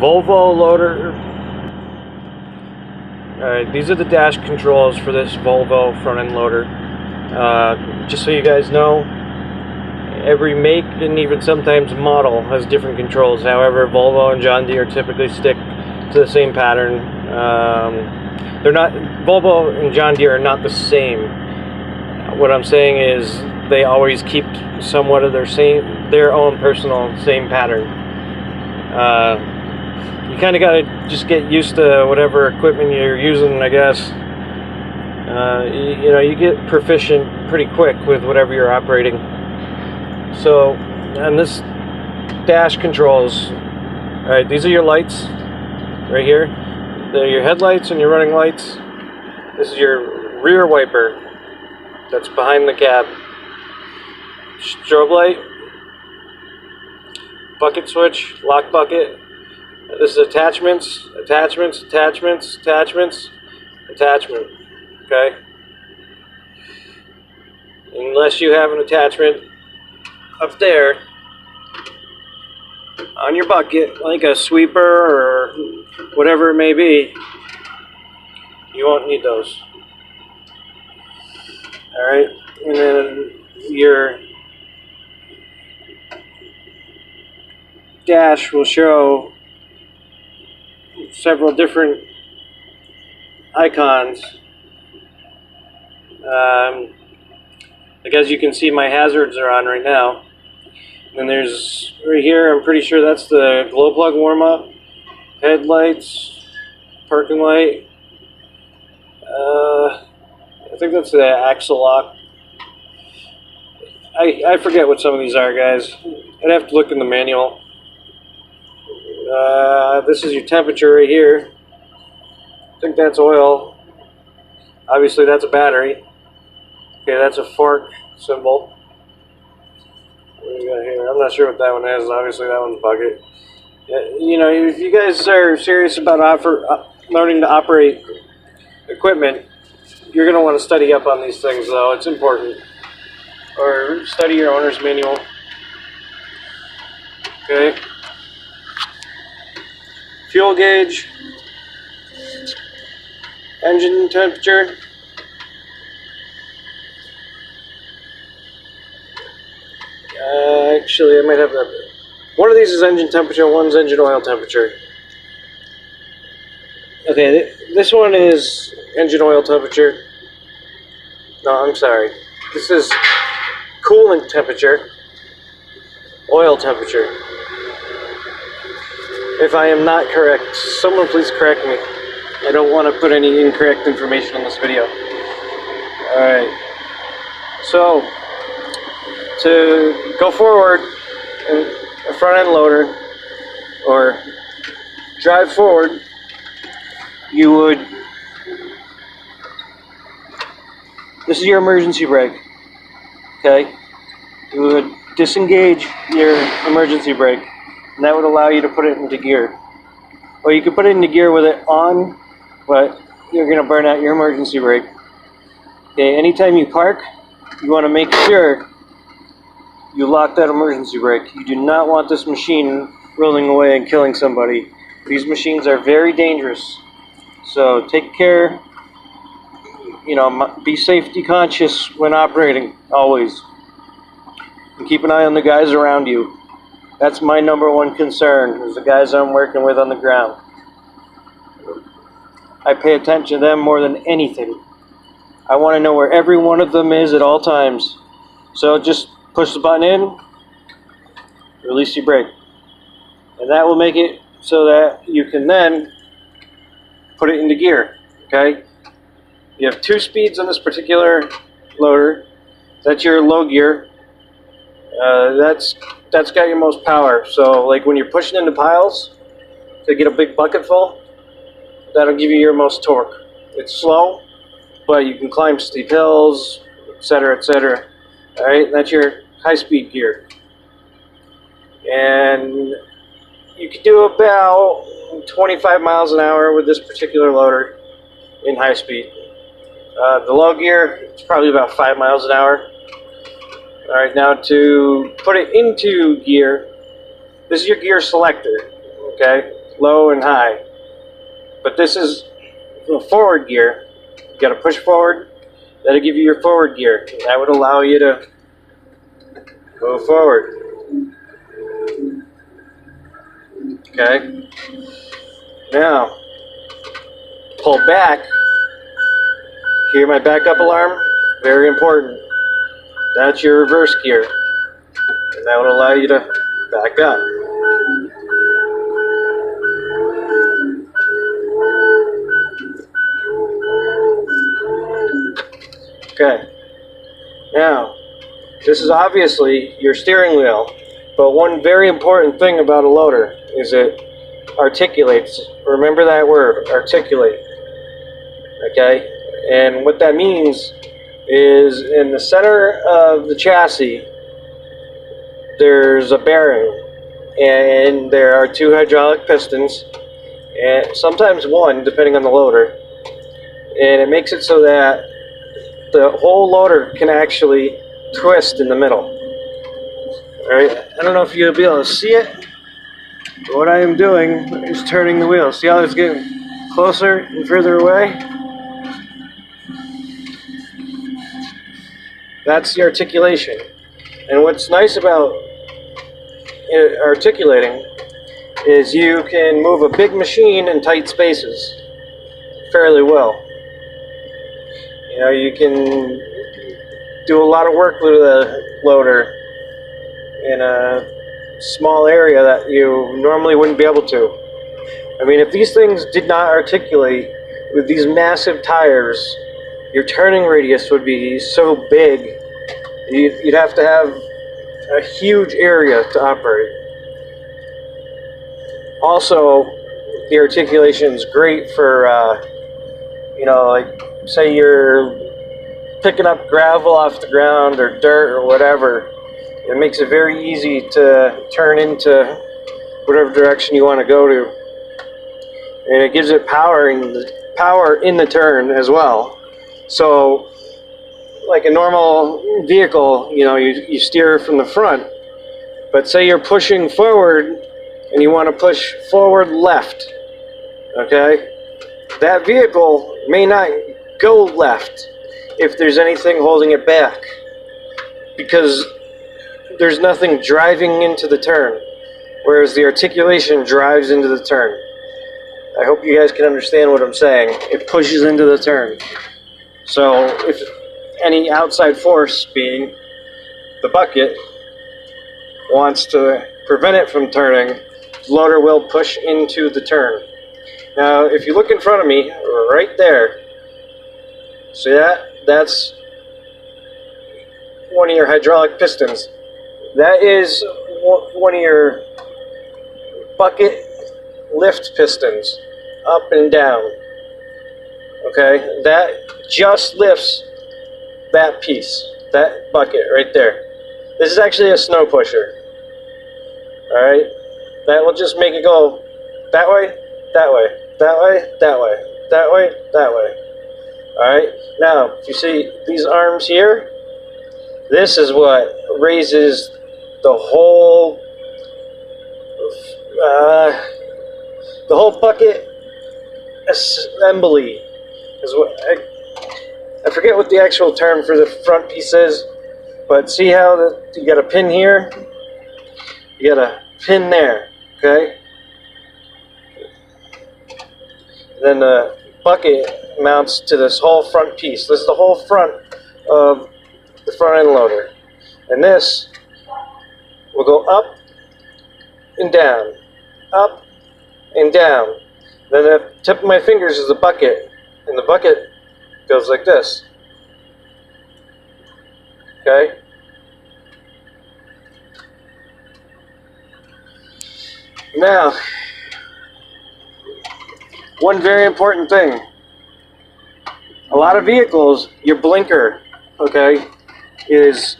Volvo loader. Alright, these are the dash controls for this Volvo front end loader. Just so you guys know, every make and even sometimes model has different controls. However, Volvo and John Deere typically stick to the same pattern. They're not, Volvo and John Deere are not the same. What I'm saying is they always keep somewhat of their own personal same pattern. You kind of got to just get used to whatever equipment you're using, I guess. You know, you get proficient pretty quick with whatever you're operating. So, and this dash controls, alright, these are your lights right here. They're your headlights and your running lights. This is your rear wiper that's behind the cab. Strobe light, bucket switch, lock bucket. This is attachments, attachments, attachments, attachments, attachment. Okay? Unless you have an attachment up there on your bucket, like a sweeper or whatever it may be, you won't need those. Alright? And then your dash will show several different icons. Like as you can see, my hazards are on right now. And there's right here, I'm pretty sure that's the glow plug warm up, headlights, parking light. I think that's the axle lock. I forget what some of these are, guys. I'd have to look in the manual. This is your temperature right here. I think that's oil. Obviously that's a battery. Okay, that's a fork symbol. What do we got here? I'm not sure what that one is. Obviously that one's bucket. You know, if you guys are serious about learning to operate equipment, you're going to want to study up on these things, though. It's important. Or study your owner's manual. Okay. Fuel gauge, engine temperature, actually I might have that. One of these is engine temperature, one's engine oil temperature. Okay, this one is engine oil temperature. No, I'm sorry. This is coolant temperature, oil temperature. If I am not correct, someone please correct me. I don't want to put any incorrect information on this video. Alright. So, to go forward in a front end loader, or drive forward, you would, this is your emergency brake. Okay? You would disengage your emergency brake. And that would allow you to put it into gear. Or you could put it into gear with it on, but you're going to burn out your emergency brake. Okay, anytime you park, you want to make sure you lock that emergency brake. You do not want this machine rolling away and killing somebody. These machines are very dangerous. So take care, you know, be safety conscious when operating, always. And keep an eye on the guys around you. That's my #1 concern, is the guys I'm working with on the ground. I pay attention to them more than anything. I want to know where every one of them is at all times. So just push the button in, release your brake. And that will make it so that you can then put it into gear, okay? You have 2 speeds on this particular loader. That's your low gear. That's got your most power. So like when you're pushing into piles to get a big bucket full, that'll give you your most torque. It's slow, but you can climb steep hills, etc., etc. Alright, that's your high-speed gear. And you can do about 25 miles an hour with this particular loader in high speed. The low gear, it's probably about 5 miles an hour. Alright, now to put it into gear, this is your gear selector, okay? low and high. But this is the forward gear. You got to push forward. That'll give you your forward gear. That would allow you to go forward. Okay. Now, pull back. Hear my backup alarm? Very important. That's your reverse gear. And that would allow you to back up. Okay. Now, this is obviously your steering wheel, but one very important thing about a loader is it articulates. Remember that word, articulate. Okay? And what that means is in the center of the chassis, there's a bearing, and there are 2 hydraulic pistons, and sometimes 1, depending on the loader. And it makes it so that the whole loader can actually twist in the middle. Alright, I don't know if you'll be able to see it, but what I am doing is turning the wheel. See how it's getting closer and further away? That's the articulation. And what's nice about articulating is you can move a big machine in tight spaces fairly well. You know, you can do a lot of work with a loader in a small area that you normally wouldn't be able to. I mean, if these things did not articulate with these massive tires, your turning radius would be so big, you'd have to have a huge area to operate. Also, the articulation is great for, you know, like, say you're picking up gravel off the ground or dirt or whatever. It makes it very easy to turn into whatever direction you want to go to. And it gives it power in the turn as well. So, like a normal vehicle, you know, you steer from the front. But say you're pushing forward and you want to push forward left. Okay? That vehicle may not go left if there's anything holding it back, because there's nothing driving into the turn, whereas the articulation drives into the turn. I hope you guys can understand what I'm saying. It pushes into the turn. So if any outside force, being the bucket, wants to prevent it from turning, the loader will push into the turn. Now, if you look in front of me, right there, see that? That's one of your hydraulic pistons. That is one of your bucket lift pistons, up and down. Okay? That just lifts that piece, that bucket right there. This is actually a snow pusher. Alright? That will just make it go that way, that way, that way, that way, that way, that way. Alright? Now, if you see these arms here, this is what raises the whole bucket assembly. Is what I forget what the actual term for the front piece is, but see how you got a pin here, you got a pin there, okay? Then the bucket mounts to this whole front piece. This is the whole front of the front end loader, and this will go up and down, up and down. Then the tip of my fingers is the bucket, and the bucket goes like this. Okay? Now, one very important thing. A lot of vehicles, your blinker, okay, is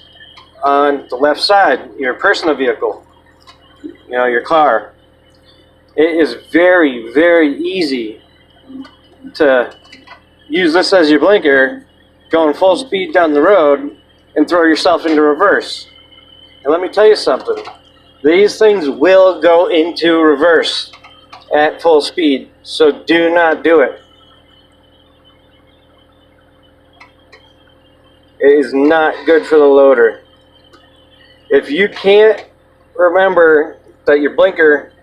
on the left side, your personal vehicle, you know, your car. It is very, very easy to use this as your blinker, going full speed down the road, and throw yourself into reverse. And let me tell you something. These things will go into reverse. at full speed. So do not do it. It is not good for the loader. If you can't remember that your blinker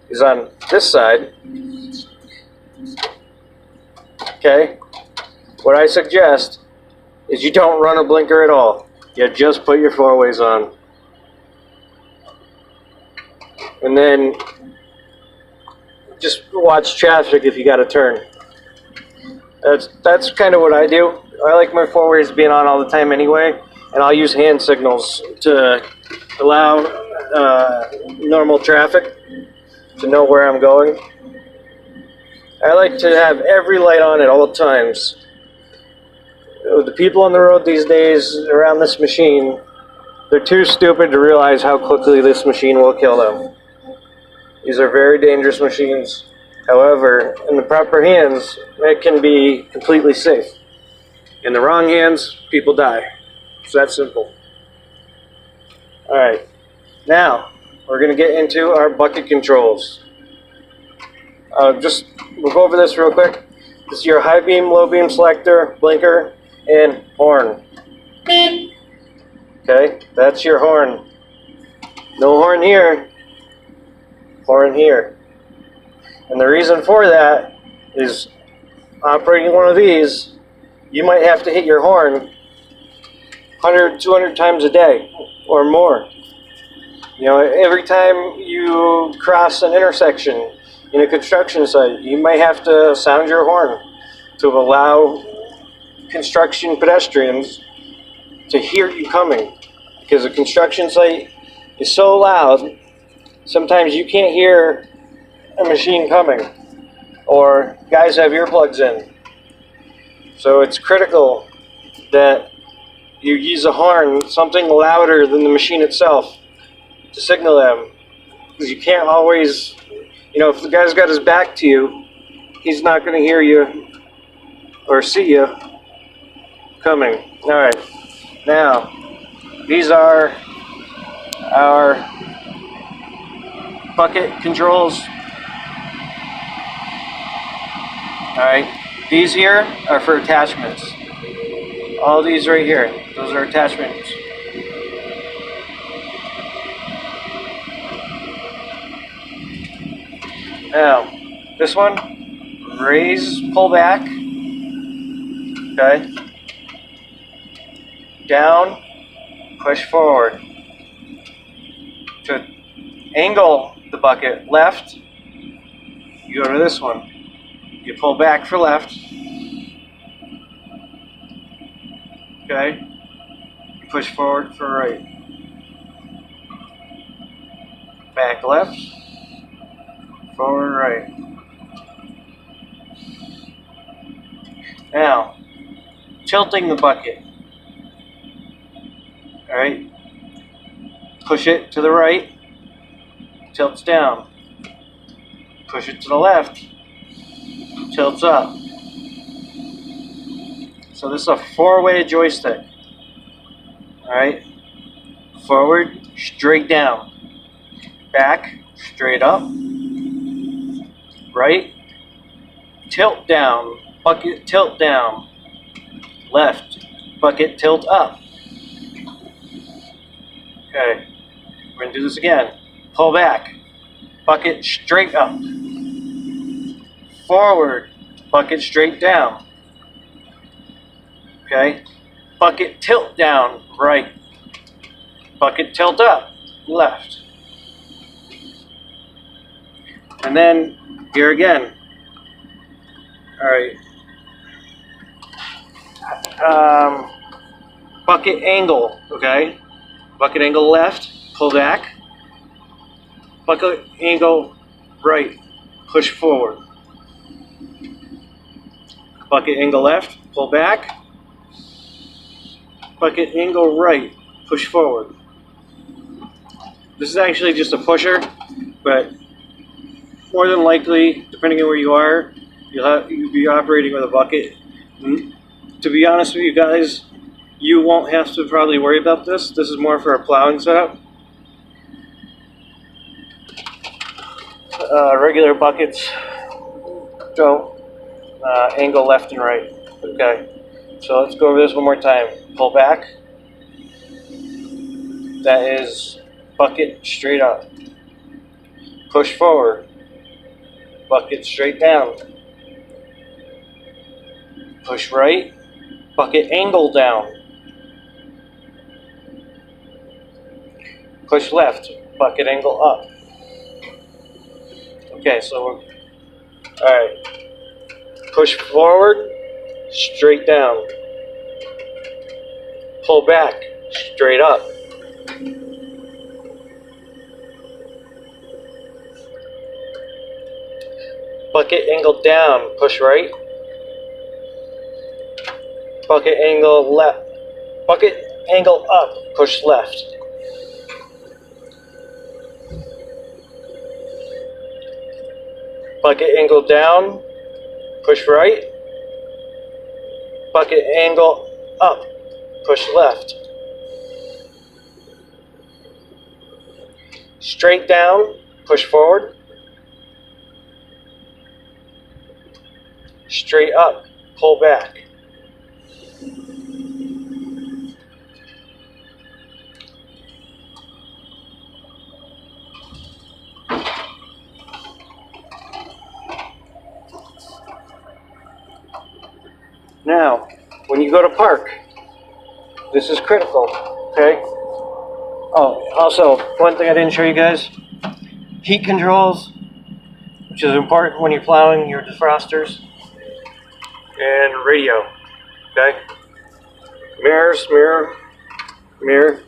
is on this side, okay, what I suggest is you don't run a blinker at all. You just put your four-ways on. And then just watch traffic if you got to turn. That's kind of what I do. I like my four-ways being on all the time anyway, and I'll use hand signals to allow normal traffic to know where I'm going. I like to have every light on at all times. The people on the road these days around this machine, they're too stupid to realize how quickly this machine will kill them. These are very dangerous machines. However, in the proper hands, it can be completely safe. In the wrong hands, people die. It's that simple. Alright, now we're going to get into our bucket controls. We'll go over this real quick. This is your high beam, low beam selector, blinker, and horn. Okay, that's your horn. No horn here, horn here. And the reason for that is operating one of these, you might have to hit your horn 100, 200 times a day or more. You know, every time you cross an intersection in a construction site, you might have to sound your horn to allow construction pedestrians to hear you coming. Because a construction site is so loud, sometimes you can't hear a machine coming, or guys have earplugs in. So it's critical that you use a horn, something louder than the machine itself, to signal them. Because you can't always, you know, if the guy's got his back to you, he's not going to hear you or see you coming. Alright, now these are our bucket controls. Alright, these here are for attachments. All these right here, those are attachments. Now, this one, raise, pull back. Okay. Down, push forward. To angle the bucket left, you go to this one. You pull back for left. Okay. You push forward for right. Back left. Forward right. Now, tilting the bucket. Alright. Push it to the right. Tilts down. Push it to the left. Tilts up. So this is a four-way joystick. Alright. Forward, straight down. Back, straight up. Right, tilt down. Bucket, tilt down. Left, bucket, tilt up. Okay. We're going to do this again. Pull back. Bucket straight up. Forward. Bucket straight down. Okay. Bucket tilt down. Right. Bucket tilt up. Left. And then here again. Alright. Bucket angle. Okay. Bucket angle left. Pull back. Bucket angle right. Push forward. Bucket angle left. Pull back. Bucket angle right. Push forward. This is actually just a pusher, but more than likely, depending on where you are, you'll be operating with a bucket. And to be honest with you guys, you won't have to probably worry about this. This is more for a plowing setup. regular buckets don't angle left and right. Okay, so let's go over this one more time. Pull back. That is bucket straight up. Push forward. Bucket straight down. Push right. Bucket angle down. Push left. Bucket angle up. Okay, so alright. Push forward, straight down. Pull back, straight up. Bucket angle down, push right. Bucket angle left. Bucket angle up, push left. Bucket angle down, push right. Bucket angle up, push left. Straight down, push forward. Straight up, pull back. Now, when you go to park, this is critical, okay? Oh, also, one thing I didn't show you guys, heat controls, which is important when you're plowing your defrosters, and radio, okay? Mirrors, mirror.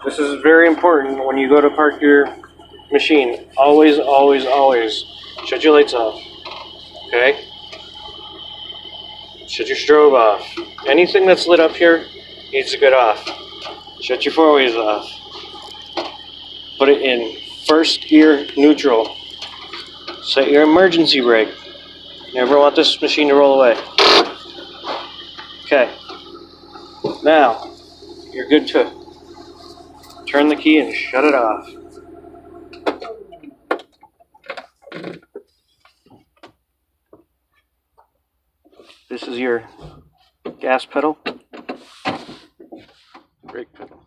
This is very important when you go to park your machine. Always, always, always shut your lights off, okay? Shut your strobe off. Anything that's lit up here needs to get off. Shut your four-ways off. Put it in first gear neutral. Set your emergency brake. Never want this machine to roll away. Okay. Now, you're good to turn the key and shut it off. This is your gas pedal, brake pedal.